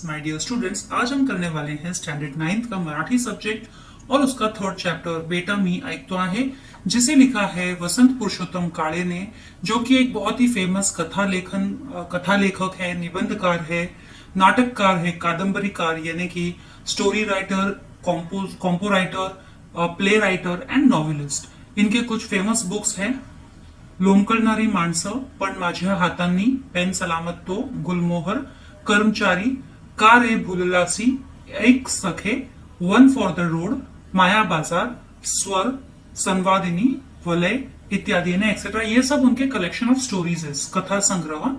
My dear students, आज हम करने वाले हैं स्टैंडर्ड 9th का मराठी सब्जेक्ट और उसका थर्ड चैप्टर बेटा मी ऐकतो आहे, जिसे लिखा है वसंत पुरुषोत्तम काळे ने, जो कि एक बहुत ही फेमस कथा लेखक है, निबंधकार है, नाटककार है, कादंबरीकार यानी कि story writer, compo writer, play writer and novelist. इनके कुछ फेमस बुक्स हैं लोंबकळणारी माणसं, पण माझ्या हातांनी, पेन सलामत तो, गुलमोहर, कर्मचारी, का रे भुललासी, एक सखे, वन फॉर द रोड, माया बाजार, स्वर, संवादिनी, वलय इत्यादि ने एक्सेट्रा। ये सब उनके कलेक्शन ऑफ स्टोरीज है, कथा संग्रह।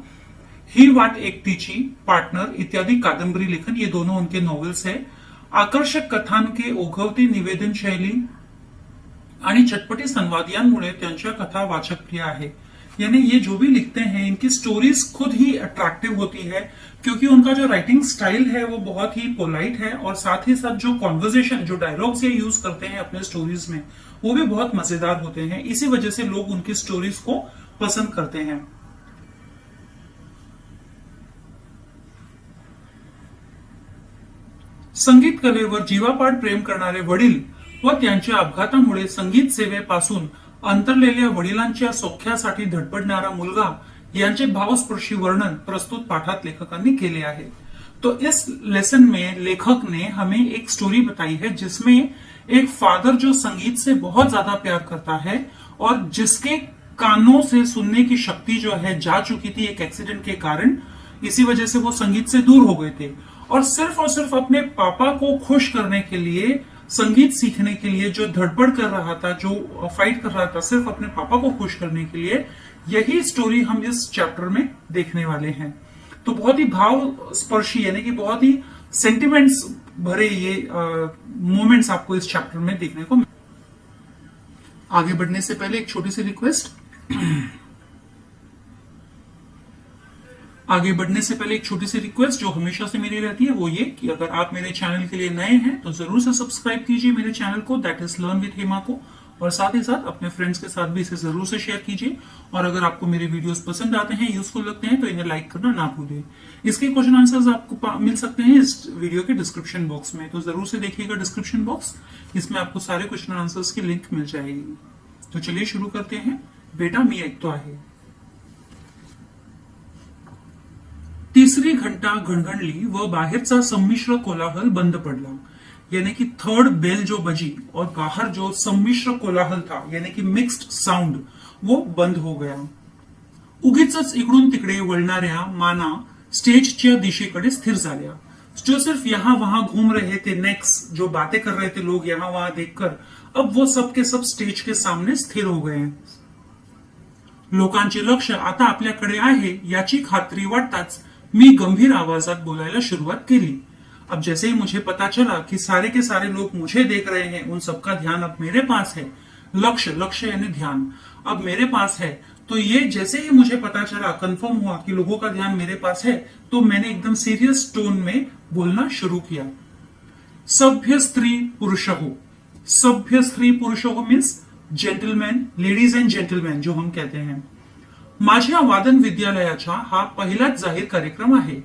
ही वाट एकटीची, पार्टनर इत्यादि कादंबरी लेखन, ये दोनों उनके नॉवेल्स है। आकर्षक कथांके ओघवती निवेदन शैली आणि चटपटी संवाद यांमुळे त्यांच्या कथा वाचक प्रिय आहे। यानी ये जो भी लिखते हैं इनकी स्टोरीज खुद ही अट्रैक्टिव होती है, क्योंकि उनका जो राइटिंग स्टाइल है वो बहुत ही पोलाइट है, और साथ ही साथ जो कॉन्वर्जेशन, जो डायलॉग्स ये यूज करते हैं अपने स्टोरीज में, वो भी बहुत मजेदार होते हैं। इसी वजह से लोग उनकी स्टोरीज को पसंद करते हैं। संगीत कलेवर जीवापाड प्रेम करणारे वडील व त्यांच्या अपघातामुळे संगीत सेवेपासून अंतरलेल्या वडिलांच्या सौख्यासाठी धडपडणारा मुलगा यांचे भावस्पर्शी वर्णन प्रस्तुत पाठात लेखकांनी केले आहे। तो इस लेसन में लेखक ने हमें एक स्टोरी बताई है, जिसमें एक फादर जो संगीत से बहुत ज्यादा प्यार करता है और जिसके कानों से सुनने की शक्ति जो है जा चुकी थी एक एक्सीडेंट के कारण, इसी वजह से वो संगीत से दूर हो गए थे, और सिर्फ अपने पापा को खुश करने के लिए, संगीत सीखने के लिए जो धड़पड़ कर रहा था, जो फाइट कर रहा था सिर्फ अपने पापा को खुश करने के लिए, यही स्टोरी हम इस चैप्टर में देखने वाले हैं। तो बहुत ही भाव स्पर्शी यानी कि बहुत ही सेंटिमेंट्स भरे ये मोमेंट्स आपको इस चैप्टर में देखने को। आगे बढ़ने से पहले एक छोटी सी रिक्वेस्ट जो हमेशा से मेरी रहती है, वो ये कि अगर आप मेरे चैनल के लिए नए हैं तो जरूर से सब्सक्राइब कीजिए मेरे चैनल को, that is learn with Hema को, और साथ ही साथ अपने फ्रेंड्स के साथ भी इसे जरूर से शेयर कीजिए। और अगर आपको मेरे वीडियोस पसंद आते हैं, यूजफुल लगते हैं, तो इन्हें लाइक करना ना भूलिए। इसके क्वेश्चन आंसर्स आपको मिल सकते हैं इस वीडियो के डिस्क्रिप्शन बॉक्स में, तो जरूर से देखिएगा डिस्क्रिप्शन बॉक्स, इसमें आपको सारे क्वेश्चन आंसर्स की लिंक मिल जाएगी। तो चलिए शुरू करते हैं। बेटा मी ऐकतो आहे। तिसरी घंटा घणघणली व बाहेरचा संमिश्र कोलाहल बंद पडला, यानी कि थर्ड बेल जो बजी और बाहर जो संमिश्र कोलाहल था यानी कि मिक्स्ड साउंड, वो बंद हो गया। उगीच इकडून तिकडे वळणाऱ्या माना स्टेजच्या दिशेकडे स्थिर झाल्या। जो सिर्फ यहाँ वहां घूम रहे थे नेक्स, जो बातें कर रहे थे लोग यहाँ वहां देखकर, अब वो सब के सब स्टेज के सामने स्थिर हो गए। लोकांचे लक्ष आता आपल्याकडे आहे याची खात्री वाटताच मी गंभीर आवाजात बोलायला शुरुआत केली। अब जैसे ही मुझे पता चला कि सारे के सारे लोग मुझे देख रहे हैं, उन सबका ध्यान अब मेरे पास है, लक्ष्य यानी ध्यान अब मेरे पास है, तो ये जैसे ही मुझे पता चला, कंफर्म हुआ कि लोगों का ध्यान मेरे पास है, तो मैंने एकदम सीरियस टोन में बोलना शुरू किया। सभ्य स्त्री पुरुष हो means gentleman, ladies and gentleman जो हम कहते हैं। माझ्या वादन विद्यालयाचा हा पहिलाच जाहीर कार्यक्रम आहे।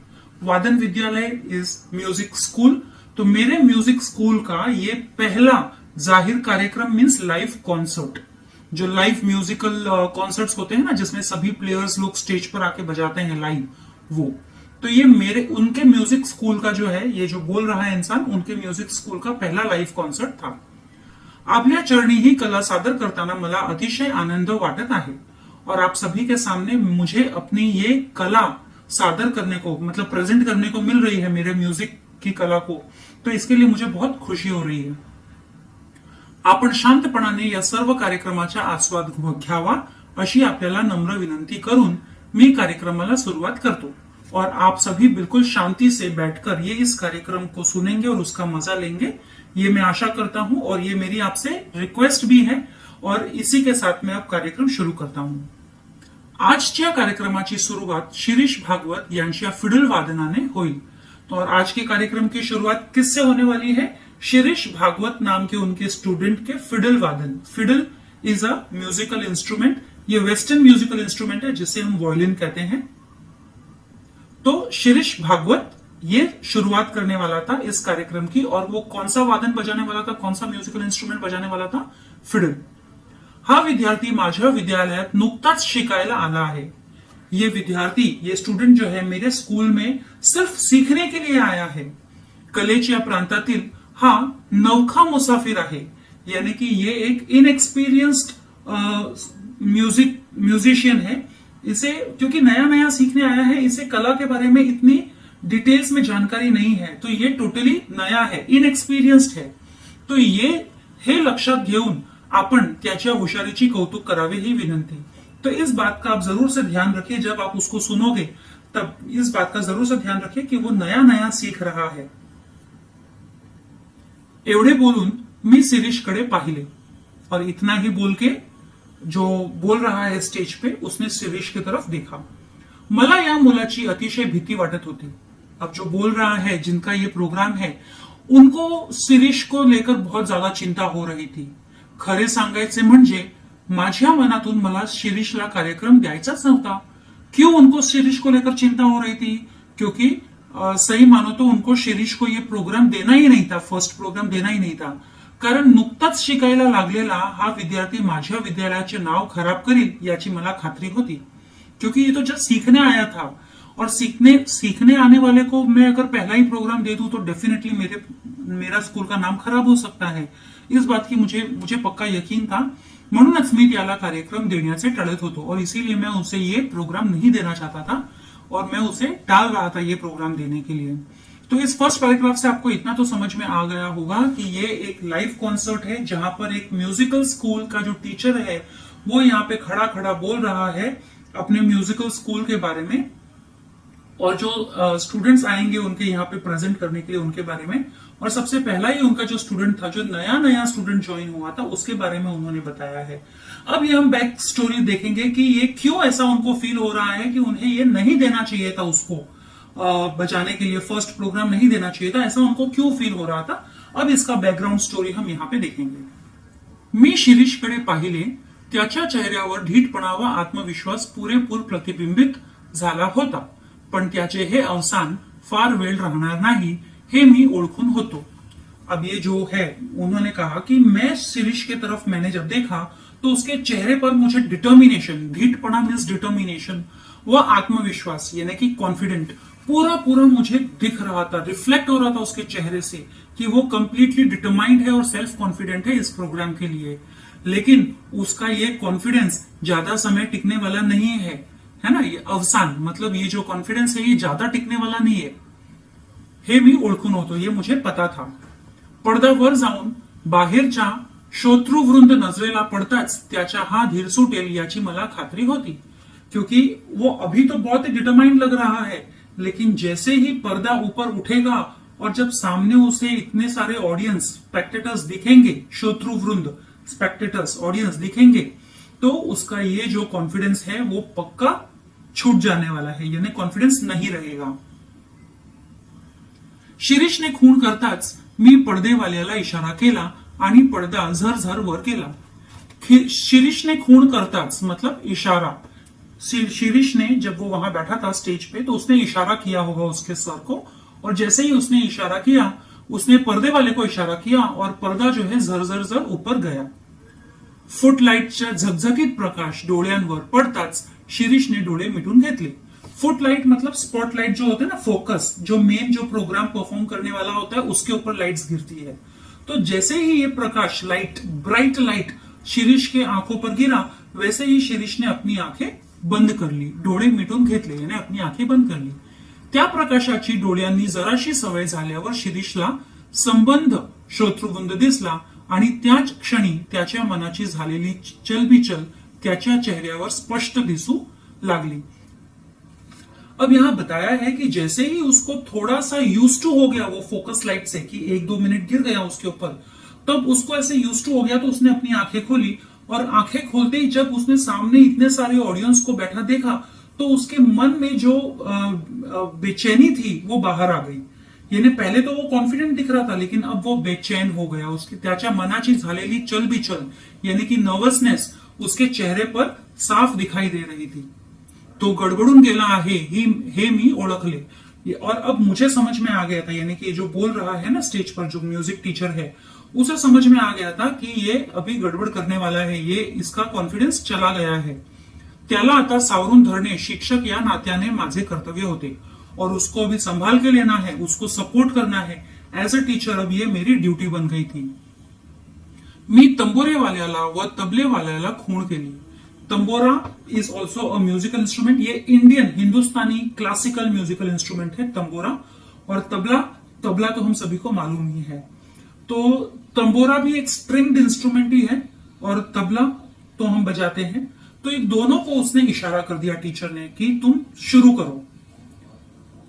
वादन विद्यालय इज म्यूजिक स्कूल, तो मेरे म्यूजिक स्कूल का ये पहला जाहिर कार्यक्रम मीन्स लाइव कॉन्सर्ट। जो लाइव म्यूजिकल कॉन्सर्ट्स होते हैं ना, जिसमें सभी प्लेयर्स लोग स्टेज पर आके बजाते हैं लाइव, वो तो ये उनके म्यूजिक स्कूल का जो है, ये जो बोल रहा है इंसान, उनके म्यूजिक स्कूल का पहला लाइव कॉन्सर्ट था। आपल्या चरणी ही कला सादर करताना मला अतिशय आनंद वाटत आहे, और आप सभी के सामने मुझे अपनी ये कला सादर करने को, मतलब प्रेजेंट करने को मिल रही है, मेरे म्यूजिक की कला को, तो इसके लिए मुझे बहुत खुशी हो रही है। आपण शांतपणाने या सर्व कार्यक्रमाचा आस्वाद घ्यावा अशी आपल्याला नम्र विनंती करून मी कार्यक्रमाला सुरुवात करतो, और आप सभी बिल्कुल शांति से बैठकर ये इस कार्यक्रम को सुनेंगे और उसका मजा लेंगे, ये मैं आशा करता हूं, और ये मेरी आपसे रिक्वेस्ट भी है, और इसी के साथ मैं अब कार्यक्रम शुरू करता हूं। आजच्या कार्यक्रमाची सुरुवात शिरीष भागवत यांच्या फिडल वादनाने होईल। तो और आज के कार्यक्रम की शुरुआत किससे होने वाली है? शिरीष भागवत नाम के उनके स्टूडेंट के फिडल वादन। Fiddle is a musical instrument, ये वेस्टर्न म्यूजिकल इंस्ट्रूमेंट है जिसे हम वायलिन कहते हैं। तो शिरीष भागवत ये शुरुआत करने वाला था इस कार्यक्रम की, और वो कौन सा वादन बजाने वाला था, कौन सा म्युझिकल इन्स्ट्रुमेंट बजाने वाला था? फिडल. हा विद्यार्थी माझ्या विद्यालयात नुकताच शिकायला आला आहे. ये विद्यार्थी, ये स्टूडेंट जो है मेरे स्कूल में सिर्फ सीखने के लिए आया है. कलेच्या प्रांतातील हा नवखा मुसाफिर आहे. यानी कि ये एक इनएक्सपीरियंस्ड म्यूजिशियन है. इसे क्योंकि नया नया सीखने आया है, इसे कला के बारे में इतनी डिटेल्स में जानकारी नहीं है, तो ये टोटली नया है, इनएक्सपिरियन्स्ड है. तो ये हे लक्षात घेऊन आपण त्याच्या हुशारीची कौतुक करावे ही विनंती. तो इस बात का आप जरूर से ध्यान रखिए, जब आप उसको सुनोगे तब इस बात का जरूर से ध्यान रखिए कि वो नया नया सीख रहा है. एवढे बोलून मी शिरीषकडे पाहिले, और इतना ही बोल के जो बोल रहा है स्टेज पे, उसने शिरीष की तरफ देखा. मला या मुलाची अतिशय भीती वाटत होती. अब जो बोल रहा है, जिनका ये प्रोग्राम है, उनको शिरीष को लेकर बहुत ज्यादा चिंता हो रही थी. खरे सांगायचे म्हणजे माझ्या मनातून मला शिरीषला कार्यक्रम द्यायचाच नव्हता. क्यों उनको शिरीष को लेकर चिंता हो रही थी? क्योंकि सही मानो तो उनको शिरीष को ये प्रोग्राम देना ही नहीं था, फर्स्ट प्रोग्राम देना ही नहीं था. कारण नुकताच शिकायला लागलेला हा विद्यार्थी माझ्या विद्यालयाचे नाव खराब करील याची मला खात्री होती. क्योंकि ये तो जस्ट सीखने आया था, और सीखने आने वाले को मैं अगर पहला ही प्रोग्राम दे दूं तो डेफिनेटली मेरा स्कूल का नाम खराब हो सकता है. इस बात की मुझे पक्का यकीन था. म्हणूनच मी त्याला कार्यक्रम देण्याचे टळत होतो, और इसीलिए मैं उसे ये प्रोग्राम नहीं देना चाहता था, और मैं उसे टाल रहा था ये प्रोग्राम देने के लिए. तो इस फर्स्ट पैराग्राफ से आपको इतना तो समझ में आ गया होगा कि ये एक लाइव कॉन्सर्ट है, जहां पर एक म्यूजिकल स्कूल का जो टीचर है वो यहाँ पे खड़ा खड़ा बोल रहा है अपने म्यूजिकल स्कूल के बारे में, और जो स्टूडेंट्स आएंगे उनके यहाँ पे प्रेजेंट करने के लिए उनके बारे में. और सबसे पहला ही उनका जो स्टूडेंट था, जो नया नया स्टूडेंट ज्वाइन हुआ था, उसके बारे में उन्होंने बताया है. अब ये हम बैक स्टोरी देखेंगे कि ये क्यों ऐसा उनको फील हो रहा है कि उन्हें ये नहीं देना चाहिए था, उसको बचाने के लिए फर्स्ट प्रोग्राम नहीं देना चाहिए था, ऐसा उनको क्यों फील हो रहा था. अब इसका बैकग्राउंड स्टोरी हम यहाँ पे देखेंगे. मी शिरीषकडे पाहिले. त्याच्या चेहऱ्यावर धीटपणा व आत्मविश्वास पुरेपूर प्रतिबिंबित झाला होता, पण त्याचे हे अवसान फार वेळ राहणार नाही हे मी ओळखून होतो. अब ये जो है, उन्होंने कहा कि मैं शिरीष के तरफ मैंने जब देखा तो उसके चेहरे पर मुझे डिटर्मिनेशन, धीटपणा मीन्स डिटर्मिनेशन, व आत्मविश्वास यानी कि कॉन्फिडेंट पूरा पूरा मुझे दिख रहा था, रिफ्लेक्ट हो रहा था उसके चेहरे से कि वो कंप्लीटली डिटरमाइंड है और सेल्फ कॉन्फिडेंट है इस प्रोग्राम के लिए. लेकिन उसका ये कॉन्फिडेंस ज्यादा समय टिकने वाला नहीं है ना. ये अवसान मतलब ये जो कॉन्फिडेंस है ये ज्यादा टिकने वाला नहीं है. हे मी ओळखून होतो, ये मुझे पता था. पडद्यावर जाऊन बाहेरच्या श्रोतृवृंद नजरेला पडताच त्याच्या हा धीर सुटेल याची मला खात्री होती. क्योंकि वो अभी तो बहुत ही डिटरमाइंड लग रहा है, लेकिन जैसे ही पर्दा ऊपर उठेगा और जब सामने उसे इतने सारे ऑडियंस स्पेक्टेटर्स दिखेंगे, श्रोतृवृंद स्पेक्टेटर्स ऑडियंस दिखेंगे, तो उसका ये जो कॉन्फिडेंस है वो पक्का छूट जाने वाला है, यानी कॉन्फिडेंस नहीं रहेगा. शिरीषने खूण करताच मी पडदेवाल्याला इशारा केला आणि पडदा झरझर वर केला. शिरीष ने खूण करताच मतलब इशारा. शिरीष ने जब वो वहां बैठा था स्टेज पे तो उसने इशारा किया होगा उसके सर को, और जैसे ही उसने इशारा किया उसने पर्दे वाले को इशारा किया और पर्दा जो है झरझर झर ऊपर गया. फुटलाईटच्या झगझगीत प्रकाश डोळ्यांवर पडताच शिरीषने डोळे मिटून घेतले. फुटलाइट मतलब स्पॉटलाइट जो होते हैं ना, फोकस, जो मेन जो प्रोग्राम परफॉर्म करने वाला होता है उसके ऊपर लाइट्स गिरती है. तो जैसे ही ये प्रकाश, लाइट, ब्राइट लाइट शिरीष के आंखों पर गिरा, वैसे ही शिरीष ने अपनी आंखें बंद कर ली, डोळे मिटून घेतले, यानी अपनी आंखें बंद कर ली. त्या प्रकाशाची डोळ्यांनी जराशी सवय झाल्यावर शिरीषला संबंध श्रोतृवृंद दिसला, आणि त्याच क्षणी त्याच्या मनाची झालेली चलबिचल त्याच्या चेहऱ्यावर स्पष्ट दिसू लागली. अब यहां बताया है कि जैसे ही उसको थोड़ा सा यूज टू हो गया वो फोकस लाइट से, कि 1-2 मिनट गिर गया उसके ऊपर, तब उसको ऐसे यूज टू हो गया तो उसने अपनी आंखें खोली, और आंखें खोलते ही जब उसने सामने इतने सारे ऑडियंस को बैठा देखा तो उसके मन में जो बेचैनी थी वो बाहर आ गई. यानी पहले तो वो कॉन्फिडेंट दिख रहा था, लेकिन अब वो बेचैन हो गया. उसकी त्याच्या मनाची झालेली चलबिचल यानी कि नर्वसनेस उसके चेहरे पर साफ दिखाई दे रही थी. तो गडबडून गेला आहे हे मी ओळखले. और अब मुझे समझ में आ गया था, यानी कि जो बोल रहा है ना स्टेज पर, जो म्यूजिक टीचर है, उसे समझ में आ गया था कि ये अभी गड़बड़ करने वाला है, ये इसका कॉन्फिडेंस चला गया है. त्याला आता सावरून धरणे शिक्षक या नात्याने माझे कर्तव्य होते और उसको अभी संभाल के लेना है, उसको सपोर्ट करना है. एज अ टीचर अब ये मेरी ड्यूटी बन गई थी. मी तंबोरेवाल्याला व तबलेवाल्याला खूण केली. Tambora is also a musical instrument. ये Indian Hindustani classical musical instrument है तंबोरा. और तबला, तबला तो हम सभी को मालूम ही है. तो तंबोरा भी एक स्ट्रिंग्ड इंस्ट्रूमेंट ही है और तबला तो हम बजाते हैं. तो इन दोनों को उसने इशारा कर दिया टीचर ने कि तुम शुरू करो.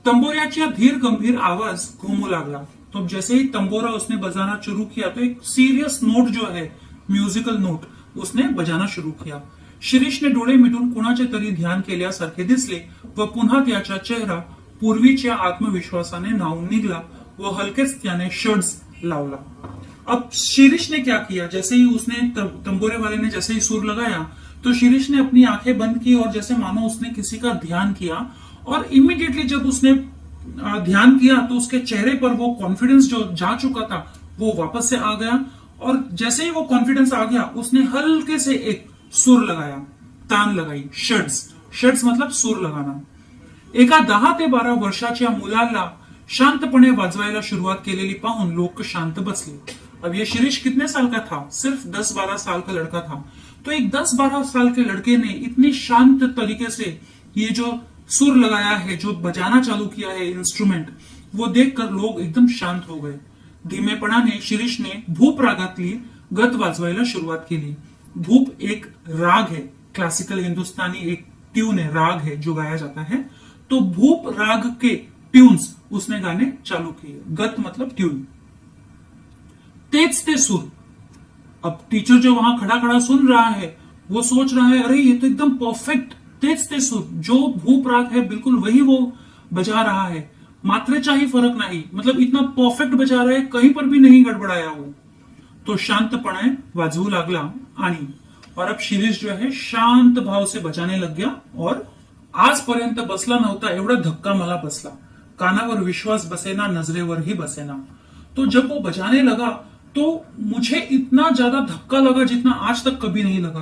तंबोऱ्याचा धीर गंभीर आवाज घूमू लागला. तो जैसे ही तंबोरा उसने बजाना शुरू किया तो एक सीरियस नोट जो है, म्युझिकल नोट, उसने बजाना शुरू किया. शिरीषने डोळे मिटून कुणाचे तरी ध्यान केल्यासारखे दिसले व पुन्हा त्याचा चेहरा पूर्वीच्या आत्मविश्वासाने न्हाऊन निघला व हलकेच त्याने षड्ज लावला. अब शिरीष ने क्या किया, जैसे ही उसने तंबोरे वाले ने जैसे ही सुर लगाया तो शिरीष ने अपनी आंखें बंद की और जैसे मानो उसने किसी का ध्यान किया. और इमीडिएटली जब उसने ध्यान किया तो उसके चेहरे पर वो कॉन्फिडेंस जो जा चुका था वो वापस से आ गया. और जैसे ही वो कॉन्फिडेंस आ गया उसने हल्के से एक सुर लगाया, तान लगाई, षड्ज. षड्ज मतलब सूर लगाना. एका 10 ते 12 वर्षाच्या मुलाला शांतपणे वाजवायला शुरुआत केलेली पाहून लोक शांत बसले. अब ये शिरीष कितने साल का था? सिर्फ 10-12 साल का लड़का था. तो एक 10-12 साल के लड़के ने इतनी शांत तरीके से ये जो सुर लगाया है, जो बजाना चालू किया है इंस्ट्रूमेंट, वो देखकर लोग एकदम शांत हो गए. धीमेपणाने शिरीषने भूप रागातली गत वाजवायला सुरुवात केली. भूप एक राग है, क्लासिकल हिंदुस्तानी एक ट्यून है, राग है जो गाया जाता है. तो भूप राग के ट्यून्स उसने गाने चालू किए. गत मतलब ट्यून. तेज ते सुर. अब टीचर जो वहां खड़ा खड़ा सुन रहा है वो सोच रहा है, अरे ये तो एकदम परफेक्ट तेज ते सुर, जो भूप राग है बिल्कुल वही वो बजा रहा है. मात्रेचा ही फरक नहीं, मतलब इतना परफेक्ट बजा रहा है, कहीं पर भी नहीं गड़बड़ाया वो. तो शांतपणे वाजवू लागला आणि और अब शिरीष जो है शांत भाव से बजाने लग गया. और आजपर्यंत बसला नव्हता एवढा धक्का मला बसला. कानावर विश्वास बसेना, नजरेवरही बसेना. तो जब वो बजाने लगा तो मुझे इतना ज्यादा धक्का लगा जितना आज तक कभी नहीं लगा.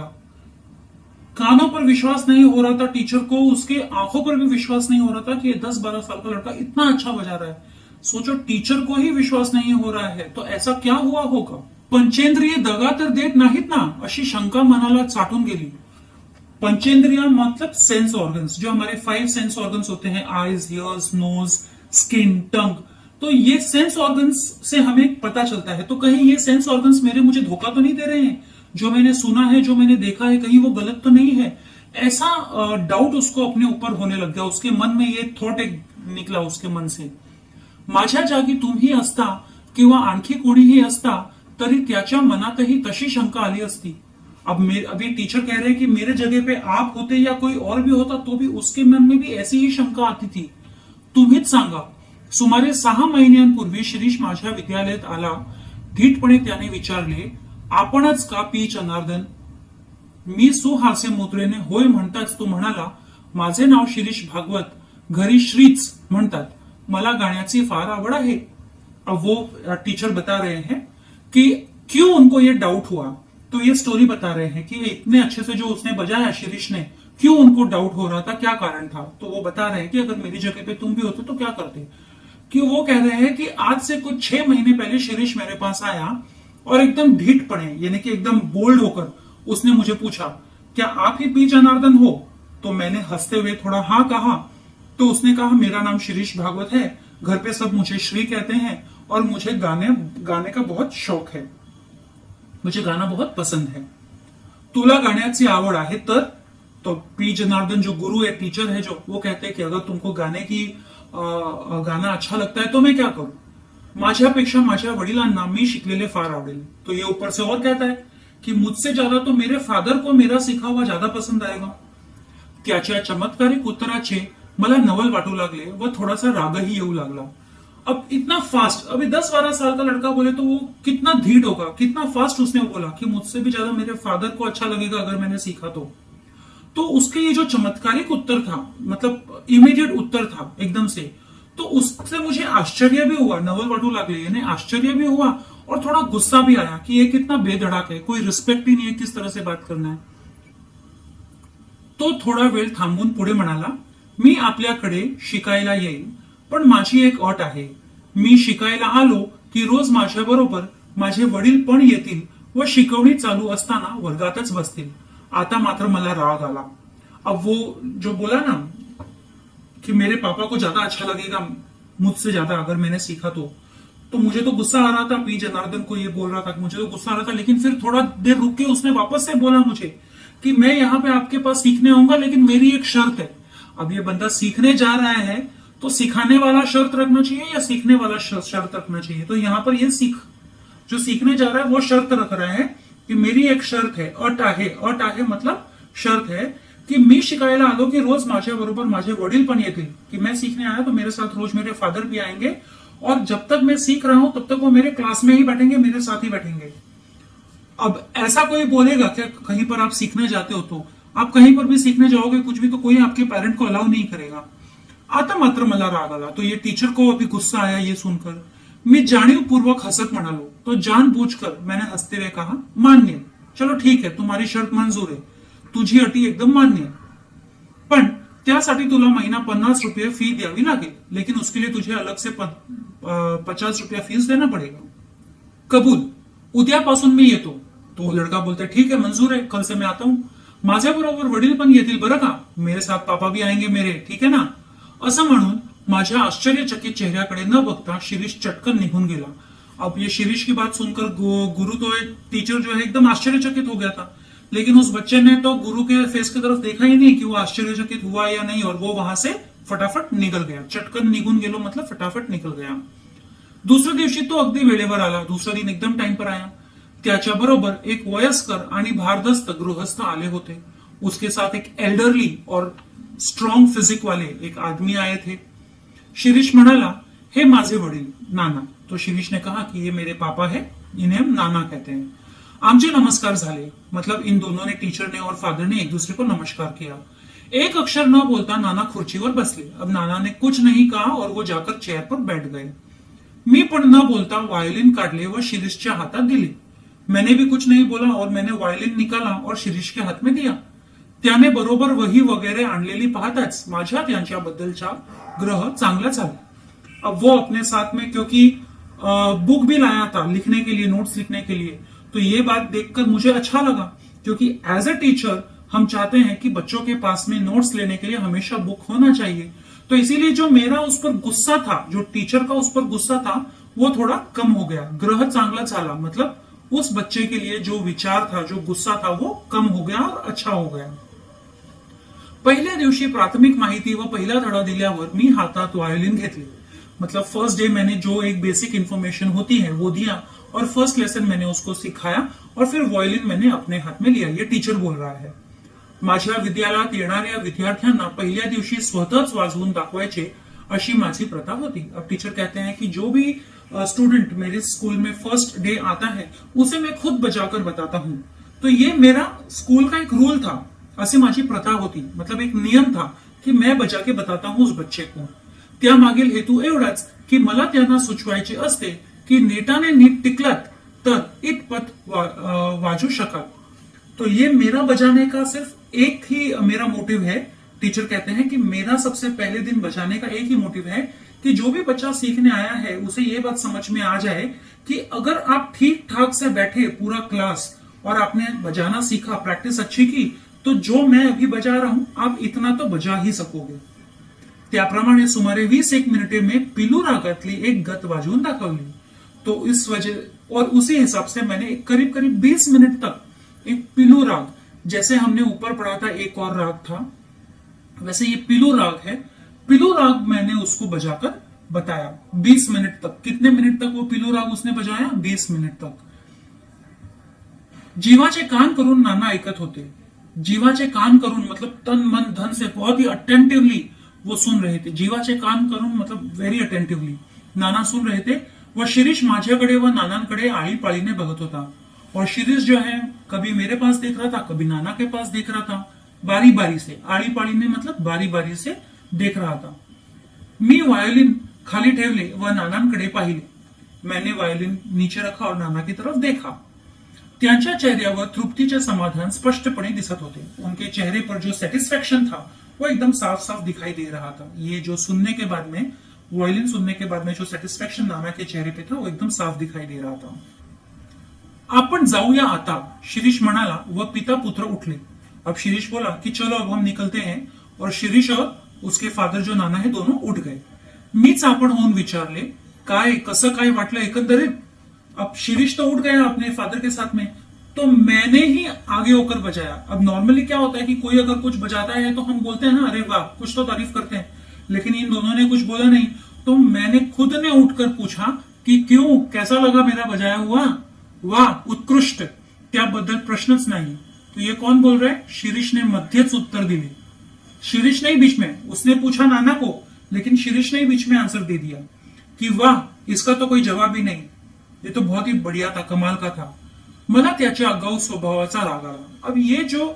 कानों पर विश्वास नहीं हो रहा था टीचर को, उसके आंखों पर भी विश्वास नहीं हो रहा था कि 10-12 साल का लड़का इतना अच्छा बजा रहा है. सोचो, टीचर को ही विश्वास नहीं हो रहा है तो ऐसा क्या हुआ होगा. पंचेंद्रिय दगा तर देत नाहीत ना, अशी शंका मनाला चाटून गेली. पंचेंद्रिय मतलब सेंस ऑर्गन्स, जो हमारे 5 सेंस ऑर्गन्स होते हैं, आईज, ईयर्स, नोज, स्किन, टंग. तो ये सेंस ऑर्गन्स से हमें पता चलता है. तो कहीं ये सेंस ऑर्गन्स मुझे धोखा तो नहीं दे रहे हैं, जो मैंने सुना है, जो मैंने देखा है, कहीं वो गलत तो नहीं है. ऐसा डाउट उसको अपने ऊपर होने लग गया. उसके मन में ये थॉट एक निकला उसके मन से, माझ्या जागी तुम्ही असता किंवा आणखी कोणीही असता तरी त्याच्या मनातही तशी शंका आली असती. अभी टीचर कह रहे हैं कि मेरे जगह पे आप होते या कोई और भी होता तो भी उसके मन में भी ऐसी ही शंका आती थी. तुम्हीच सांगा. सुमारे 6 महिन्यांपूर्वी शिरीष माझ्या विद्यालयात आला. धीटपणे त्याने विचारले, आपणच का पी जनार्दन? मी सुहास्य मुद्रेने होय म्हणताच तो म्हणाला, माझे नाव शिरीष भागवत, घरी श्रीच म्हणतात. मला गाण्याची फार आवड आहे. अब वो टीचर बता रहे हैं कि क्यों उनको ये डाउट हुआ. तो ये स्टोरी बता रहे हैं कि इतने अच्छे से जो उसने बजाया शिरीष ने, क्यों उनको डाउट हो रहा था, क्या कारण था. तो वो बता रहे हैं कि अगर मेरी जगह पे तुम भी होते तो क्या करते. कि वो कह रहे हैं कि आज से कुछ 6 महीने पहले शिरीष मेरे पास आया और एकदम ढीठपणे, यानी कि एकदम बोल्ड होकर उसने मुझे पूछा, क्या आप ही पी जनार्दन हो. तो मैंने हंसते हुए थोड़ा हाँ कहा. तो उसने कहा, मेरा नाम शिरीष भागवत है, घर पे सब मुझे श्री कहते हैं और मुझे गाने का बहुत शौक है, मुझे गाना बहुत पसंद है. तुला गाण्याची आवड आहे तर. तो पी जनार्दन जो गुरु है, टीचर है जो, वो कहते हैं कि अगर तुमको गाना अच्छा लगता है तो मैं क्या करूं. माझ्यापेक्षा माझ्या वडिलांना मी शिकलेले फार आवडेल. तो ये ऊपर से और कहता है कि मुझसे ज्यादा तो मेरे फादर को मेरा सीखा हुआ ज्यादा पसंद आएगा. त्याच्या चमत्कारिक उत्तराचे मला नवल वाटू लागले व थोडासा रागही येऊ लागला. अब इतना फास्ट, अभी 10-12 साल का लड़का बोले तो वो कितना धीट होगा, कितना फास्ट उसने बोला कि मुझसे भी ज्यादा मेरे फादर को अच्छा लगेगा अगर मैंने सीखा तो उसके ये जो चमत्कारिक उत्तर था, मतलब इमीडिएट उत्तर था एकदम से, तो उससे मुझे आश्चर्य भी हुआ, नवल वाटू लागले, यानी आश्चर्य भी हुआ और थोड़ा गुस्सा भी आया कि ये कितना बेधड़क है, कोई रिस्पेक्ट ही नहीं है, किस तरह से बात करना है. तो थोडा वेळ थांबून पुढे म्हणाला, मी आपल्याकडे शिकायला येईल, पण माझी एक अट आहे. मी शिकायला आलो की रोज माझ्याबरोबर माझे वडील पण येतील व शिकवणी चालू असताना वर्गातच बसतील. आता मात्र मला राग आला. अब वो जो बोला ना कि मेरे पापा को ज्यादा अच्छा लगेगा मुझसे ज्यादा अगर मैंने सीखा तो मुझे तो गुस्सा आ रहा था. पी जनार्दन को ये बोल रहा था, मुझे तो गुस्सा आ रहा था, लेकिन फिर थोड़ा देर रुक के उसने वापस से बोला मुझे कि मैं यहाँ पे आपके पास सीखने आऊंगा, लेकिन मेरी एक शर्त है. अब ये बंदा सीखने जा रहा है तो सिखाने वाला शर्त रखना चाहिए या सीखने वाला शर्त रखना चाहिए. तो यहाँ पर ये जो सीखने जा रहा है वो शर्त रख रहा है कि मेरी एक शर्त है, अट आहे. अट आहे मतलब शर्त है कि मी शिकायला आलो की रोज माझ्या बरोबर माझे वडील पण येतील. कि मैं सीखने आया तो मेरे साथ रोज मेरे फादर भी आएंगे और जब तक मैं सीख रहा हूं तब तक वो मेरे क्लास में ही बैठेंगे, मेरे साथ ही बैठेंगे. अब ऐसा कोई बोलेगा क्या कहीं पर आप सीखने जाते हो तो आप कहीं पर भी सीखने जाओगे कुछ भी तो कोई आपके पेरेंट को अलाउ नहीं करेगा. आता मात्र मला राग आला. तो ये टीचर को अभी गुस्सा आया ये सुनकर. मी जाणीवपूर्वक हंसत म्हणालो. तो जानबूझकर मैंने हंसते हुए कहा, मान्य, चलो ठीक है, तुम्हारी शर्त मंजूर है, तुझी अटी एकदम मान्य है, पण त्यासाठी तुला महिना 50 रुपये फी द्यावी लागेल, लेकिन उसके लिए तुझे अलग से 50 रुपया फीस देना पड़ेगा. कबूल, उद्यापासून मी येतो. तो लड़का बोलता है ठीक है, मंजूर है, कल से मैं आता हूं. माझ्या बरोबर वडील पण येतील बरं का, मेरे साथ पापा भी आएंगे मेरे, ठीक है ना. असं म्हणून माझ्या आश्चर्यचकित चेहऱ्याकडे न बघता शिरीष चटकन निघून गेला. अब ये शिरीष की बात सुनकर गुरु तो टीचर जो है एकदम आश्चर्यचकित हो गया था, लेकिन उस बच्चे ने तो गुरु के फेस की तरफ देखा ही नहीं कि वो आश्चर्यचकित हुआ या नहीं, और वो वहां से फटाफट निकल गया. चटकन निघून गेलो मतलब फटाफट निकल गया. दुसऱ्या दिवशी तो अगदी वेळेवर आला. दुसरा दिन एकदम टाइम पर आया. त्याच्याबरोबर एक वयस्कर आणि भारदस्त गृहस्थ आले होते. उसके साथ एक एल्डरली और स्ट्रॉन्ग फिजिक वाले एक आदमी आए थे. शिरीष म्हणाला, हे माझे वडील नाना. तो शिरीष ने कहा कि ये मेरे पापा है, इन्हें हम नाना कहते हैं. आमचे नमस्कार झाले. मतलब इन दोनों ने, टीचर ने और फादर ने एक दूसरे को नमस्कार किया. एक अक्षर न बोलता नाना खुर्चीवर बसले. अब नाना ने कुछ नहीं कहा और वो जाकर चेयर पर बैठ गए. मी पण न बोलता वायोलिन काढले व शिरीषच्या हातात दिली. मैंने भी कुछ नहीं बोला और मैंने वायोलिन निकाला और शिरीष के हाथ में दिया. त्याने बरोबर वही वगैरे आणलेली पाहताच माझ्या त्यांच्याबद्दलचा ग्रह चांगला झाला. अब वो अपने साथ में, क्योंकि बुक भी लाया था लिखने के लिए, नोट्स लिखने के लिए, तो ये बात देखकर मुझे अच्छा लगा, क्योंकि एज अ टीचर हम चाहते हैं कि बच्चों के पास में नोट्स लेने के लिए हमेशा बुक होना चाहिए. तो इसीलिए जो मेरा उस पर गुस्सा था, जो टीचर का उस पर गुस्सा था, वो थोड़ा कम हो गया. ग्रह चांगला झाला मतलब उस बच्चे के लिए जो विचार था, जो गुस्सा था, वो कम हो गया और अच्छा हो गया. पहिल्या दिवशी प्राथमिक माहिती व पहिला धडा दिल्यावर मी हातात वायोलिन घेतले. मतलब फर्स्ट डे मैंने जो एक बेसिक इंफॉर्मेशन होती है वो दिया और फर्स्ट लेसन मैंने उसको सिखाया और फिर वायोलिन मैंने अपने हाथ में लिया. ये टीचर बोल रहा है. माझ्या विद्यालयात येणाऱ्या विद्यार्थ्यांना पहिल्या दिवशी स्वतःच वाजवून दाखवायचे अशी माझी प्रथा होती. अब टीचर कहते हैं कि जो भी स्टूडेंट मेरे स्कूल में फर्स्ट डे आता है उसे मैं खुद बजाकर बताता हूं. तो ये मेरा स्कूल का एक रूल था, अशी माझी प्रथा होती. मतलब एक नियम था की मैं बजा के बताता हूं उस बच्चे को. त्यामागील हेतू एवढाच की मला त्यांना सुचवायचे असते की नेटाने नीट टिकलात तर इतपत वाजू शकाल. तो ये मेरा बजाने का सिर्फ एक ही मेरा मोटिव है. टीचर कहते हैं कि मेरा सबसे पहले दिन बजाने का एक ही मोटिव है कि जो भी बच्चा सीखने आया है उसे ये बात समझ में आ जाए कि अगर आप ठीक ठाक से बैठे पूरा क्लास और आपने बजाना सीखा, प्रैक्टिस अच्छी की, तो जो मैं अभी बजा रहा हूं आप इतना तो बजा ही सकोगे. त्याप्रमाणे सुमारे 20 मिनिटे में पिलू रागातली एक गत वाजवून दाखवली. तो इस वजह और उसी हिसाब से मैंने करीब करीब 20 मिनट तक एक पिलू राग, जैसे हमने ऊपर पढ़ा था एक और राग था, वैसे ये पिलू राग है. पिलू राग मैंने उसको बजाकर बताया 20 मिनट तक. कितने मिनट तक वो पिलू राग उसने बजाया? 20 मिनट तक. जीवाचे कान करून नाना ऐकत होते. जीवाचे कान करून मतलब तन मन धन से बहुत ही अटेंटिवली वो सुन रहे थे. जीवाचे कान करून मतलब वेरी अटेंटिवली नाना सुन रहे थे. वह शिरीष माझ्याकडे व नानांकडे आळीपाळीने बघत होता. और शिरीष जो है कभी मेरे पास देख रहा था, कभी नाना के पास देख रहा था, बारी बारी से. आळीपाळीने मतलब बारी बारी से देख रहा था. मी वायोलिन खाली ठेवले व नानांकडे पाहिले. मैंने वायोलिन नीचे रखा और नाना की तरफ देखा. त्यांच्या चेहऱ्यावर तृप्तीचे समाधान स्पष्टपणे दिसत होते. उनके चेहरे पर जो सेटिस्फेक्शन था वो एकदम साफ साफ दिखाई दे रहा था. ये जो सुनने के बाद में, वायलिन सुनने के बाद में जो सेटिस्फेक्शन नाना के चेहरे पे था वो एकदम साफ दिखाई दे रहा था. आपण जाऊया आता, शिरीष म्हणाला व पिता पुत्र उठले. अब शिरीष बोला कि चलो अब हम निकलते हैं. और शिरीष और उसके फादर जो नाना है दोनों उठ गए. मीच आपण होऊन विचारले, काय कसं काय वाटलं एकंदरीत. अब शिरीष तो उठ गया अपने फादर के साथ में, तो मैंने ही आगे होकर बजाया. अब नॉर्मली क्या होता है कि कोई अगर कुछ बजाता है तो हम बोलते हैं ना, अरे वाह, कुछ तो तारीफ करते हैं. लेकिन इन दोनों ने कुछ बोला नहीं, तो मैंने खुद ने उठकर पूछा कि क्यों, कैसा लगा मेरा बजाया हुआ. वाह, उत्कृष्ट. त्याबद्दल प्रश्नच नाही. तो ये कौन बोल रहा है? शिरीष ने मध्यच उत्तर दिले. शिरीष नहीं बीच में, उसने पूछा नाना को, लेकिन शिरीष ने बीच में आंसर दे दिया कि वाह, इसका तो कोई जवाब ही नहीं. ये तो बहुत ही बढ़िया था, कमाल का था. मला त्याच्या आगाऊ स्वभावाचा राग आला. अब ये जो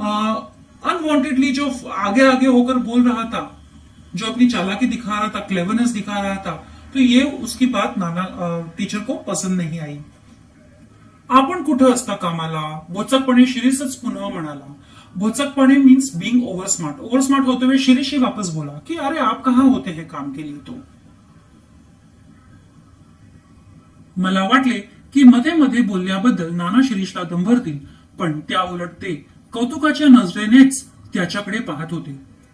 अनवांटेडली जो आगे आगे होकर बोल रहा था, जो अपनी चालाकी दिखा रहा था, क्लेवरनेस दिखा रहा था, तो ये उसकी बात नाना टीचर को पसंद नहीं आई. आपण कुठं असता कामाला, बोचकपणे शिरीषच पुन्हा म्हणाला. बोचकपणे means being over smart. Over smart होते हुए शिरीष ही वापस बोला कि अरे आप कहाँ होते हैं काम के लिए. तो मला वाटले की मध्ये मध्ये बोलल्याबद्दल नाना शिरीषला दम भरतील, पण त्या उलट ते कौतुकाच्या नजरेनेच त्याच्याकडे पाहत होते.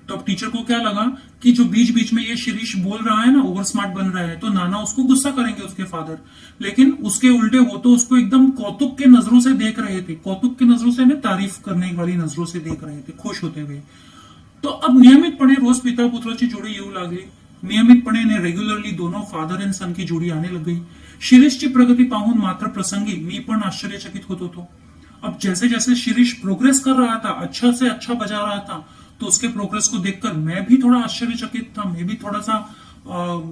तो अब टीचर को क्या लगा कि जो बीच बीच में ये शिरीष बोल रहा है ना, ओवर स्मार्ट बन रहा है, तो नाना उसको गुस्सा करेंगे, उसके फादर. लेकिन उसके उल्टे वो तो उसको एकदम कौतुक के नजरों से देख रहे थे. कौतुक की नजरों से नहीं, तारीफ करने वाली नजरों से देख रहे थे, खुश होते हुए. तो अब नियमितपणे रोज पिता पुत्राची जोडी येऊ लागली. नियमितपणे रेग्युलरली दोनों फादर एंड सन की जोड़ी आने लग गई. शिरीषची प्रगती पाहून मात्र प्रसंगी मी पण आश्चर्यचकित होत होतो. अब जैसे जैसे शिरीष प्रोग्रेस कर रहा था, अच्छा से अच्छा बजा रहा था, तो उसके प्रोग्रेस को देखकर मैं भी थोड़ा आश्चर्यचकित था. मैं भी थोड़ा सा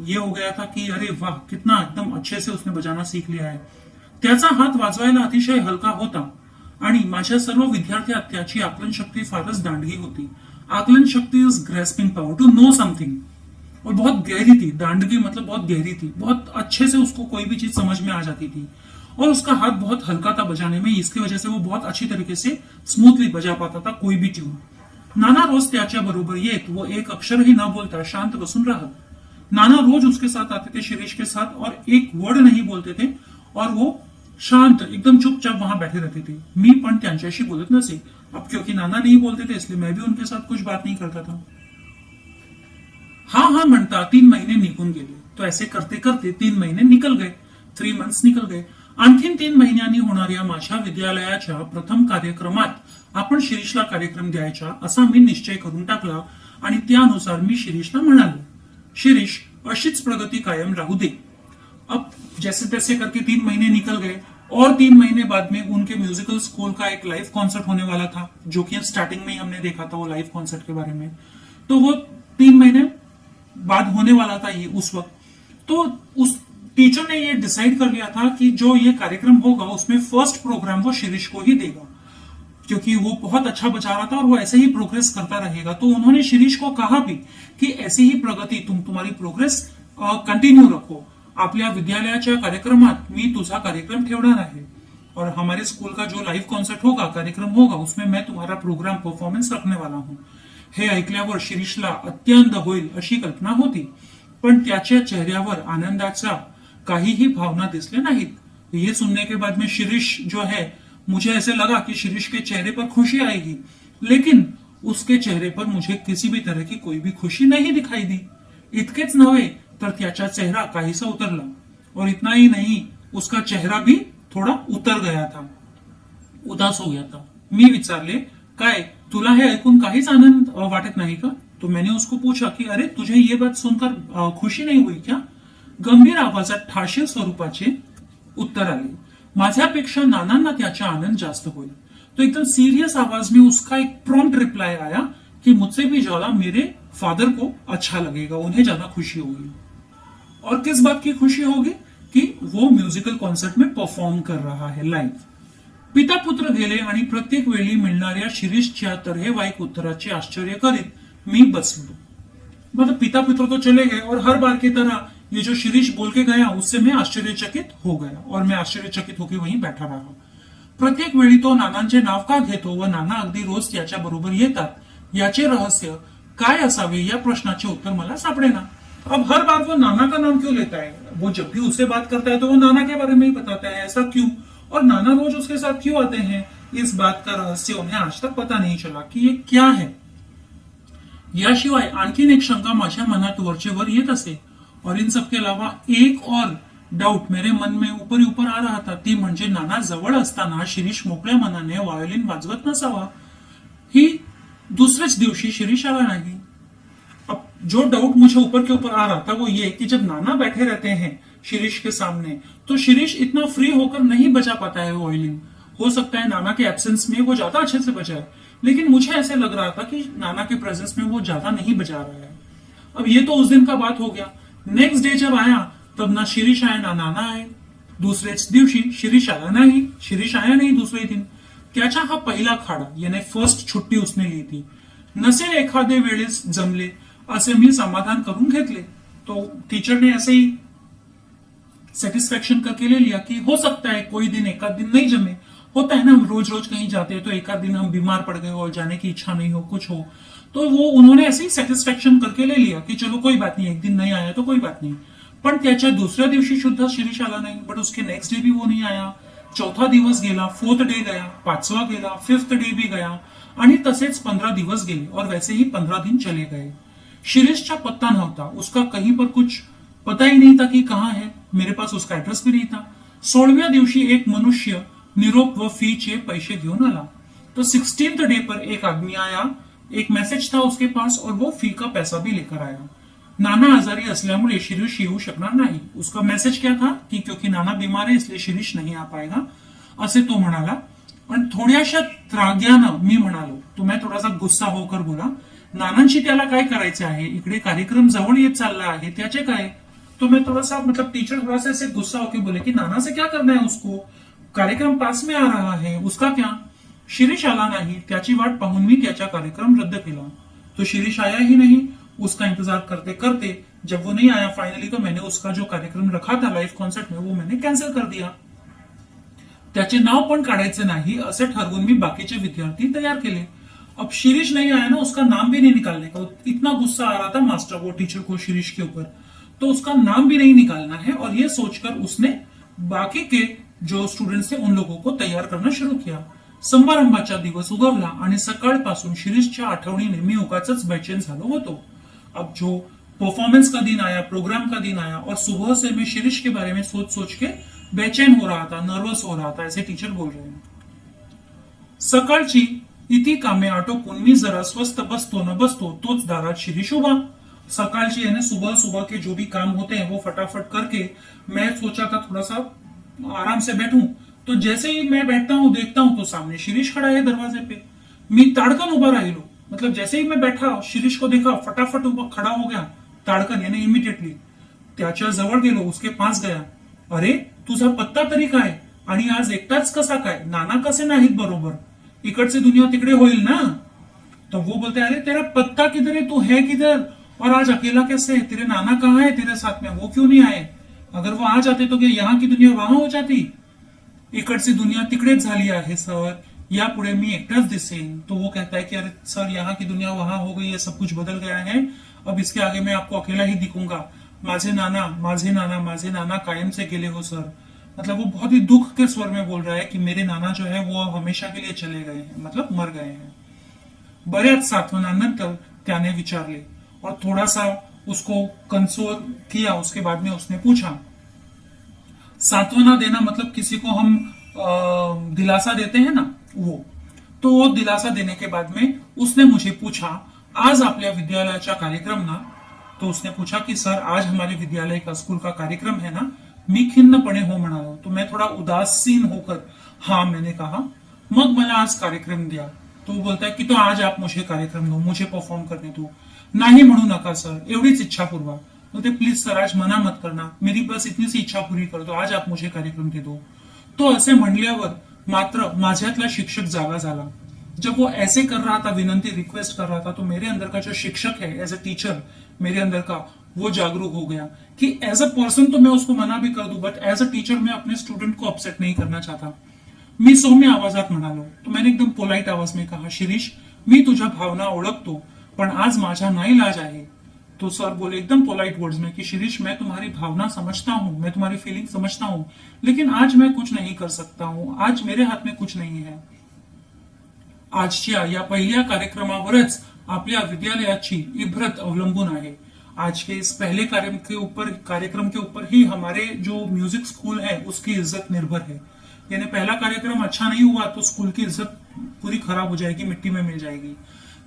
ये हो गया था कि अरे वाह, कितना एकदम अच्छे से उसने बजाना सीख लिया है. त्याचा हात वाजवायला अतिशय हलका होता आणि माझ्या सर्व विद्यार्थ्यात त्याची आकलन शक्ती फारच दांडगी होती. आकलन शक्ति is grasping power, to know something. और बहुत गहरी थी. दांडगी मतलब बहुत गहरी थी. बहुत अच्छे से उसको कोई भी चीज समझ में आ जाती थी. और उसका हाथ बहुत हल्का था बजाने में. इसकी वजह से वो बहुत अच्छी तरीके से स्मूथली बजा पाता था कोई भी ट्यून. नाना रोज त्याच्या बरोबर येत, वो एक अक्षरही न बोलता शांत बसून राहत. नाना रोज उसके साथ आते थे, शिरीष के साथ, और एक वर्ड नहीं बोलते थे. और वो शांत एकदम चुपचाप वहां बैठे रहते थे. मी पण त्यांच्याशी बोलत नसे. अब क्योंकि नाना नहीं बोलते थे, इसलिए मैं भी उनके साथ कुछ बात नहीं करता था. हाँ हाँ म्हणता 3 महीने निघून गेले. तो ऐसे करते करते 3 महीने निकल गए. 3 मंथ्स निकल गए. आणखीन 3 महिन्यांनी होणाऱ्या माझ्या विद्यालयाच्या प्रथम कार्यक्रमात आपण शिरीषला कार्यक्रम द्यायचा असा मी निश्चय करून टाकला. आणि त्यानुसार मी शिरीषला म्हणालो, शिरीष, अशीच प्रगति कायम राहू दे. अब जैसे तैसे करके 3 महीने निकल गए. और 3 महीने बाद में उनके म्यूजिकल स्कूल का एक लाइव कॉन्सर्ट होने वाला था, जो कि स्टार्टिंग में ही हमने देखा था वो लाइव कॉन्सर्ट के बारे में. तो वो 3 महीने बाद होने वाला था ये उस वक्त. तो उस टीचर ने ये डिसाइड कर लिया था कि जो ये कार्यक्रम होगा उसमें फर्स्ट प्रोग्राम वो शिरीष को ही देगा, क्योंकि वो बहुत अच्छा बजा रहा था और वो ऐसे ही प्रोग्रेस करता रहेगा. तो उन्होंने शिरीष को कहा भी कि ऐसी ही प्रगति, तुम्हारी प्रोग्रेस कंटिन्यू रखो. आपल्या विद्यालयाच्या कार्यक्रमात मी तुझा कार्यक्रम ठेवणार आहे, और हमारे स्कूल का जो लाइव कॉन्सर्ट होगा, कार्यक्रम होगा, उसमें मैं तुम्हारा प्रोग्राम परफॉर्मेंस रखने वाला हूं. हे ऐकल्यावर शिरीषला अत्यंत होईल अशी कल्पना होती, पण त्याच्या चेहऱ्यावर आनंदाचा काहीही भावना दिसले नाहीत. ये सुनने के बाद में शिरीष जो है, मुझे ऐसे लगा कि शिरीष के चेहरे पर खुशी आएगी, लेकिन उसके चेहरे पर मुझे किसी भी तरह की कोई भी खुशी नहीं दिखाई दी. इतकेच नव्हे तर त्याचा चेहरा काहीसा उतरला, और इतना ही नहीं, उसका चेहरा भी थोड़ा उतर गया था, उदास हो गया था. मी विचारले, काय तुला हे ऐकून काहीच आनंद वाटत नाही का? तो मैंने उसको पूछा कि अरे तुझे ये बात सुनकर खुशी नहीं हुई क्या? गंभीर आवाजात ठाशील स्वरूपाचे उत्तर आले, माझ्यापेक्षा नानांना त्याचा आनंद जास्त होईल. तो एकदम सीरियस आवाज में उसका एक प्रॉम्प्ट रिप्लाई आया कि मुझसे भी ज्यादा मेरे फादर को अच्छा लगेगा, उन्हें ज्यादा खुशी होगी. और किस बात की खुशी होगी? कि वो म्युझिकल कॉन्सर्ट में परफॉर्म कर रहा है लाइव. पिता पुत्र गेले आणि प्रत्येक वेळी मिळणाऱ्या शिरीषच्या तऱ्हेवाईक उत्तराचे आश्चर्य करीत मी बसलो. मतलब पिता पुत्र तो चले गए और हर बार की तरह ये जो शिरीष बोल के गया उससे मैं आश्चर्यचकित हो गया और मैं आश्चर्यचकित होकर वहीं बैठा रहा. प्रत्येक वेळी तो नानांचे नाव का घेतो व नाना अगदी रोज त्याच्या बरोबर येतात याचे रहस्य काय असावे या प्रश्नाचे उत्तर मला सापडेना. अब हर बार वो नाना का नाम क्यों लेता है? वो जब भी उससे बात करता है तो वो नाना के बारे में ही बताता है. ऐसा क्यों? और नाना रोज उसके साथ क्यों आते हैं? इस बात का रहस्य उन्हें आज तक पता नहीं चला कि ये क्या है. याशिवाय आणखीन एक शंका माझ्या मनात वरचेवर येत असे और इन सबके अलावा एक और डाउट मेरे मन में ऊपर ही ऊपर आ रहा था. ती म्हणजे नाना जवळ असताना शिरीष मोकळ्या मनाने वायोलिन वाजवत नसावा. ही दूसरेच दिवशी शिरीष आला नहीं. अब जो डाउट मुझे ऊपर के ऊपर आ रहा था वो ये कि जब नाना बैठे रहते हैं शिरीष के सामने तो शिरीष इतना फ्री होकर नहीं बजा पाता है वायोलिन. हो सकता है नाना के एब्सेंस में वो ज्यादा अच्छे से बजाए, लेकिन मुझे ऐसे लग रहा था कि नाना के प्रेजेंस में वो ज्यादा नहीं बजा रहा है. अब ये तो उस दिन का बात हो गया. नेक्स्ट डे जब आया तब ना शिरीष आया ना नाना आए. दुसरेच दिवशी शिरीष आला नाही. शिरीष आया नहीं दूसरे दिन. त्याचा हा पहिला खाडा याने फर्स्ट छुट्टी उसने ली थी. नसेल एखादे वेळेस जमले असे मी समाधान करून घेतले. तो टीचर ने ऐसे ही सेटिस्फेक्शन करके ले लिया कि हो सकता है कोई दिन एक आध दिन नहीं जमे. होता है ना, हम रोज रोज कहीं जाते हैं तो एक आध दिन हम बीमार पड़ गए और जाने की इच्छा नहीं हो, कुछ हो, तो वो उन्होंने ऐसे ही सेटिस्फेक्शन करके ले लिया कि चलो कोई बात नहीं, एक दिन नहीं आया तो कोई बात नहीं. पण त्याच्या दुसऱ्या दिवशी सुद्धा शिरीष आला नाही. बट उसके नेक्स्ट डे भी वो नहीं आया. चौथा दिवस गेला, फोर्थ डे गया, पाचवा गेला, फिफ्थ डे भी गया आणि तसेच 15 दिवस गेले और वैसे ही 15 दिन चले गए. शिरीषचा पत्ता नव्हता. उसका कहीं पर कुछ पता ही नहीं था कि कहाँ है. मेरे पास उसका एड्रेस भी नहीं था. 16व्या दिवशी एक मनुष्य निरोप व फी चे पैसे घेऊन आला. तो 16th डे पर एक आदमी आया. एक मैसेज था उसके पास और वो फी का पैसा भी लेकर आया. नाना आजारी असल्यामुळे शिरीष येऊ शकणार नाही. उसका मैसेज क्या था कि क्योंकि नाना बीमार है इसलिए शिरीष नहीं आ पाएगा असे तो म्हणाला. पण थोड्याशा त्राग्यानं मी म्हणालो, तो मैं थोडासा गुस्सा होकर बोला, नानांशी त्याला काय करायचे आहे, इकडे कार्यक्रम जवळ येत चालला आहे, त्याचे काय. तो मैं थोड़ा सा मतलब टीचर थोड़ा सा ऐसे गुस्सा होकर बोले कि नाना से क्या करना है उसको, कार्यक्रम पास में आ रहा है, उसका क्या. शिरीष आला नाही. त्याची वाट पाहून मी त्याचा कार्यक्रम रद्द केला. तो शिरीष आया ही नहीं. उसका इंतजार करते करते जब वो नहीं आया फाइनली तो मैंने उसका जो कार्यक्रम रखा था लाइव कॉन्सर्ट में वो मैंने कैंसिल कर दिया. त्याचे नाव पण काढायचे नाही असे ठरवून मी बाकीचे विद्यार्थी तैयार केले. अब शिरीष नहीं आया ना, उसका नाम भी नहीं निकालने का. इतना गुस्सा आ रहा था मास्टर को, टीचर को शिरीष के ऊपर, तो उसका नाम भी नहीं निकालना है. और ये सोचकर उसने बाकी के जो स्टुडंट्स थे उन लोगों को तैयार करना शुरू किया. समारंभाचा दिवस उगवला आणि सकाळपासून शिरीषच्या आठवणीने मी उगाच बेचैन झालो होतो. अब जो परफॉर्मेंस का दिन आया, प्रोग्राम का दिन आया और सुबह से मैं शिरीष के बारे में सोच सोच के बेचैन हो रहा था, नर्वस हो रहा था, ऐसे टीचर बोल रहे हैं. सकाळची इति कामे आटोपून मी जरा स्वस्थ बसतो न बसतो तोच दारात शिरीष उभा. सकाळची यानी सुबह सुबह के जो भी काम होते हैं वो फटाफट करके मैं सोचा था थोड़ा सा आराम से बैठूं. तो जैसे ही मैं बैठता हूं देखता हूं तो सामने शिरीष खड़ा है दरवाजे पे. मी ताड़कन उभा राहिलो. मतलब जैसे ही मैं बैठा शिरीष को देखा फटाफट उभा खड़ा हो गया ताड़कन यानी इमिडिएटली. त्याच्या जवळ गेलो, उसके पास गया. अरे तुझा पत्ता तरी काय, आणि आज एकटाच कसा काय, नाना कसे नाहीत बरोबर, इकडची दुनिया तिकडे होईल ना. तो वो बोलते अरे तेरा पत्ता किधर है, तू है किधर, और आज अकेला कैसे है, तेरे नाना कहाँ है तेरे साथ में, वो क्यों नहीं आए, अगर वो आ जाते तो क्या यहाँ की दुनिया वहां हो जाती. इकडची दुनिया तिकडेच झाली आहे सर, यापुढे मी एकटाच दिसेन. तो वो कहता है कि अरे सर यहाँ की दुनिया वहां हो गई है, सब कुछ बदल गया है, अब इसके आगे मैं आपको अकेला ही दिखूंगा. माझे नाना माझे नाना माझे नाना कायम से गेले हो सर. मतलब वो बहुत ही दुख के स्वर में बोल रहा है कि मेरे नाना जो है वो हमेशा के लिए चले गए हैं, मतलब मर गए हैं. बऱ्याच सात्वनानंतर त्याने विचारले और थोड़ा सा उसको कंसोल किया. उसके बाद में उसने पूछा, सांत्वना देना मतलब किसी को हम दिलासा देते हैं ना, वो. तो वो दिलासा देने के बाद में उसने मुझे पूछा, आज आपल्या विद्यालयाचा कार्यक्रम ना. तो उसने पूछा कि सर आज हमारे विद्यालय का स्कूल का कार्यक्रम है ना. मी खिन्नपणे हो म्हणालो. तो मैं थोड़ा उदासीन होकर हाँ मैंने कहा. मग मला आज कार्यक्रम दिया. तो वो बोलता है कि तो आज आप मुझे कार्यक्रम दो, मुझे परफॉर्म करने दो. नाही म्हणू नका सर, एवढीच इच्छा पूर्वा. बोलते प्लीज सर आज मना मत करना, मेरी बस इतनी सी इच्छा पूरी कर दो, आज आप मुझे कार्यक्रम दे दो. तो असे म्हणल्यावर मात्र माझ्यातला शिक्षक जागा झाला. जब वो ऐसे कर रहा था, विनंती रिक्वेस्ट कर रहा था, तो मेरे अंदर का जो शिक्षक है एज ए टीचर मेरे अंदर का, वो जागरूक हो गया कि एज अ पर्सन तो मैं उसको मना भी कर दूं, बट एज अ टीचर मैं अपने स्टुडंट को अपसेट नाही करना चाहता. मी सौम्य आवाजात म्हणालो. तो मैंने एकदम पोलाइट आवाज में कहा, शिरीष मी तुझ्या भावना ओळखतो, पण आज माझा नाईलाज आहे. तो सर बोले एकदम पोलाइट वर्ड्स में कि शिरीष मैं तुम्हारी भावना समझता हूँ, मैं तुम्हारी फीलिंग समझता हूँ, लेकिन आज मैं कुछ नहीं कर सकता हूँ, आज मेरे हाथ में कुछ नहीं है. आजच्या या पहिल्या कार्यक्रमावरच आपल्या विद्यालयाची इब्रत अवलंबून आहे. आज के इस पहले कार्यक्रम के ऊपर ही हमारे जो म्यूजिक स्कूल है उसकी इज्जत निर्भर है. यानी पहला कार्यक्रम अच्छा नहीं हुआ तो स्कूल की इज्जत पूरी खराब हो जाएगी, मिट्टी में मिल जाएगी.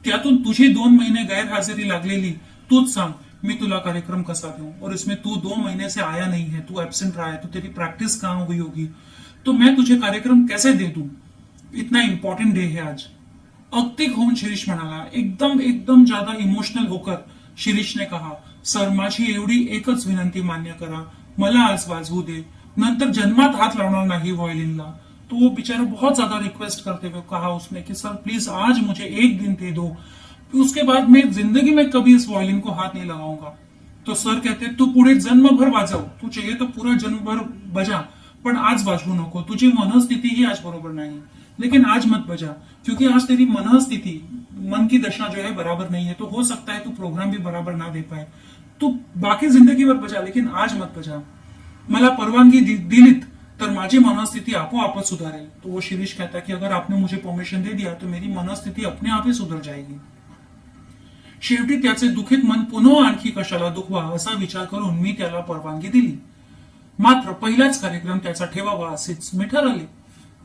त्यातून तुझी 2 महिने गैरहजेरी लागलेली, तूच सांग मी तुला कार्यक्रम कसा दूं. और इसमें तू 2 महीने से आया नहीं है, तू एब्सेंट रहा है, तो तेरी प्रैक्टिस कहां हुई होगी, तो मैं तुझे कार्यक्रम कैसे दे दूं. इतना इंपॉर्टेंट डे है आज. अगतिक होऊन शिरीष म्हणाला. एकदम एकदम ज्यादा इमोशनल होकर शिरीष ने कहा, सर माझी एवढी एकच विनंती मान्य करा, मला आज वाजवू दे, नंतर जन्मात हाथ लावणार नाही व्हायोलिनला. तो वो बेचारा बहुत ज्यादा रिक्वेस्ट करते हुए कहा उसने कि सर प्लीज आज मुझे एक दिन दे दो, उसके बाद मैं जिंदगी में कभी इस वायलिन को हाथ नहीं लगाऊंगा. तो सर कहते तू पुढे जन्मभर वाजव, तू चाहिए तो पूरा जन्मभर बजा, पण आज वाजवू नको, तुझी मनस्थिती ही आज बरोबर नहीं, लेकिन आज मत बजा, क्योंकि आज तेरी मनस्थिति, मन की दशा जो है बराबर नहीं है, तो हो सकता है तू प्रोग्राम भी बराबर ना दे पाए, तू बाकी जिंदगी भर बजा, लेकिन आज मत बजा. मला परवानगी दिलीत तर माझी मनस्थिति आपोआपच सुधारेल. तो वो शिरीष कहता कि अगर आपने मुझे परमिशन दे दिया तो मेरी मनस्थिति अपने आप ही सुधर जाएगी. शेवटी त्याचे दुखित मन पुन्हा आणखी कशाला दुखवा असा विचार करून मी त्याला परवानगी दिली. मात्र पहिलाच कार्यक्रम त्याचा ठेवावा असेच मी ठरवले.